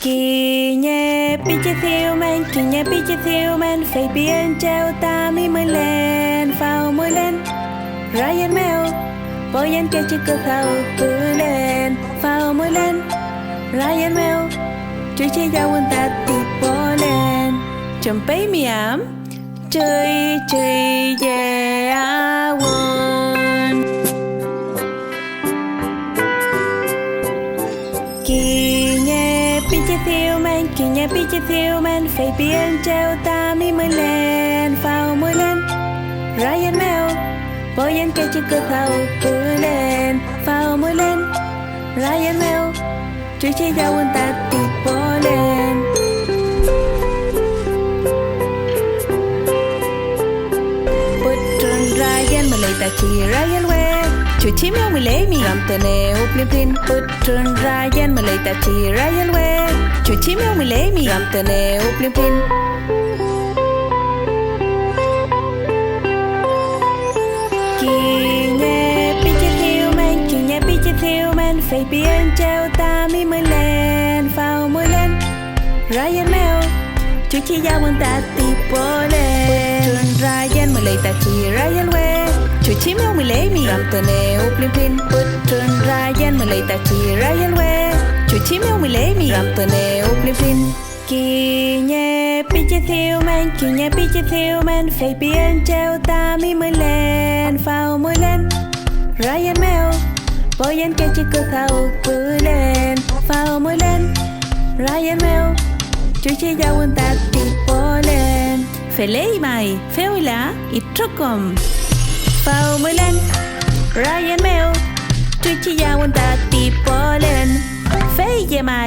Kỳ nhẹ bị chết thiêu men, kỳ nhẹ bị chết thiêu men, phải biến treo ta mi mới lên, phao mới lên. Ryan mèo, bố yên kêu chỉ cơ thầu cứ lên, phao mới lên. Ryan mèo,ជួយជាយ៉ាវតាទីបលែនចំបៃមៀមជួយយ៉ាវនគីញ៉ែពីជាធៀវមែនគីញ៉ែពីជាធៀវមែនហ្វេបៀនចៅតាមីមួយលែនហ្វាវមួយលែន Ryan មែវបូយ៉ានកែជាកថៅគឺលែនហ្វាវមួយលែន Ryan មែវជួយជាយ៉ាវតាទីបលែនពុតត្រន Ryan មកលេតាជី Ryan វ៉េជួយឈីមមួយលេមីរំតនេអូភ្លីភ្លីនពុតត្រន Ryan មកលេតាជី Ryan វ៉េជួយឈីមមួយលេមីរំតនេអូភ្លីភ្លីនគីញ៉ែពីជាធៀវមែនគីញ៉ែពីជាធៀវមែនហ្វេបៀនចៅតាមីមួយលែនហ្វាវមួយលែន Ryan មែវជួយជាយ៉ាវតាទីបលែនពុតត្រន Ryan មកលេតាជី Ryan វ៉េជួយឈីមមួយលេមីរំតនេអូភ្លីភ្លីនពុតត្រន Ryan មកលេតាជី Ryan វ៉េជួយឈីមមួយលេមីរំតនេអូភ្លីភ្លីនគីញ៉ែពីជាធៀវមែនគីញ៉ែពីជាធៀវមែនហ្វេបៀនចៅតាមីមួយលែនហ្វាវមួយលែន Ryan មែវបូយ៉ានកែជាកថៅគឺលែនហ្វាវមួយលែន Ryan មែវជួយជាយ៉ាវតាទីបលែនហ្វេលេម៉ៃហ្វេវីឡាអ៊ីត្រកុំហ្វាវមួយលែន Ryan មែវជួយជាយ៉ាវតាទីបលែនហ្វេយេម៉ៃ